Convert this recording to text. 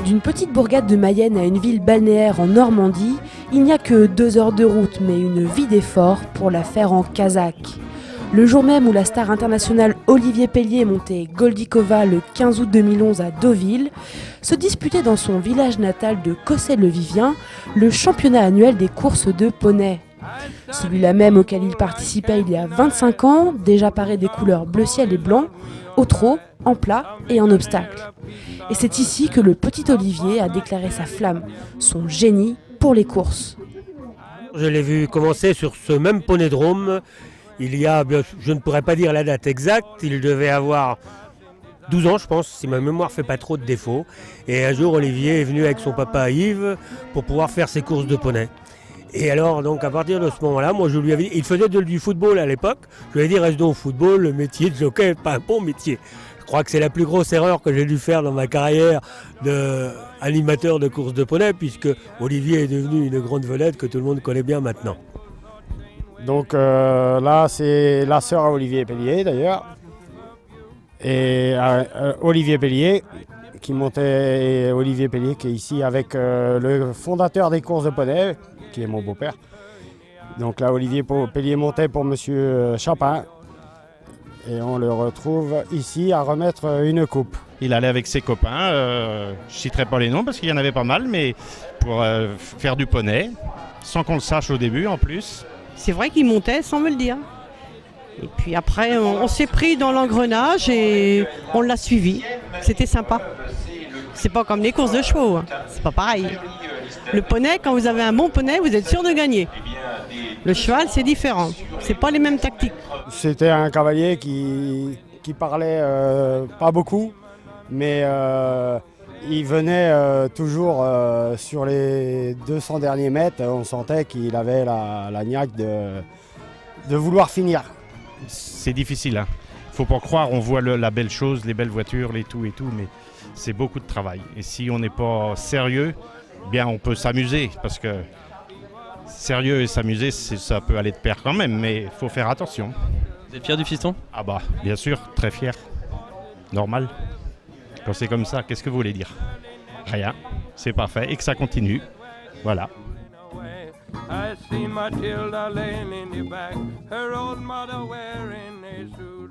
D'une petite bourgade de Mayenne à une ville balnéaire en Normandie, il n'y a que 2 heures de route, mais une vie d'effort pour la faire en kazakh. Le jour même où la star internationale Olivier Pellier montait Goldikova le 15 août 2011 à Deauville, se disputait dans son village natal de Cossay-le-Vivien le championnat annuel des courses de poney. Celui-là même auquel il participait il y a 25 ans, déjà paré des couleurs bleu ciel et blanc, au trot, en plat et en obstacle. Et c'est ici que le petit Olivier a déclaré sa flamme, son génie pour les courses. Je l'ai vu commencer sur ce même poney-drome. Il y a, je ne pourrais pas dire la date exacte, il devait avoir 12 ans je pense, si ma mémoire ne fait pas trop de défauts. Et un jour Olivier est venu avec son papa Yves pour pouvoir faire ses courses de poney. Et alors donc à partir de ce moment-là, moi je lui avais dit, il faisait du football à l'époque, je lui ai dit reste donc au football, le métier de jockey n'est pas un bon métier. Je crois que c'est la plus grosse erreur que j'ai dû faire dans ma carrière d'animateur de courses de poney, puisque Olivier est devenu une grande vedette que tout le monde connaît bien maintenant. Donc là, c'est la sœur à Olivier Pellier d'ailleurs. Et Olivier Pellier qui montait, Olivier Pellier qui est ici avec le fondateur des courses de poney, qui est mon beau-père. Donc là, Olivier Pellier montait pour Monsieur Chapin. Et on le retrouve ici à remettre une coupe. Il allait avec ses copains, je ne citerai pas les noms parce qu'il y en avait pas mal, mais pour faire du poney, sans qu'on le sache au début en plus. C'est vrai qu'il montait sans me le dire. Et puis après, on s'est pris dans l'engrenage et on l'a suivi. C'était sympa. C'est pas comme les courses de chevaux, hein. C'est pas pareil. Le poney, quand vous avez un bon poney, vous êtes sûr de gagner. Le cheval, c'est différent. C'est pas les mêmes tactiques. C'était un cavalier qui parlait pas beaucoup, mais il venait toujours sur les 200 derniers mètres. On sentait qu'il avait la niaque de vouloir finir. C'est difficile, hein. Faut pas croire, on voit la belle chose, les belles voitures, les tout et tout, mais c'est beaucoup de travail. Et si on n'est pas sérieux, bien on peut s'amuser, parce que sérieux et s'amuser, ça peut aller de pair quand même, mais il faut faire attention. Vous êtes fier du fiston ? Ah bah, bien sûr, très fier. Normal. Quand c'est comme ça, qu'est-ce que vous voulez dire ? Rien, c'est parfait et que ça continue. Voilà. I see Matilda laying in the back, her old mother wearing a suit.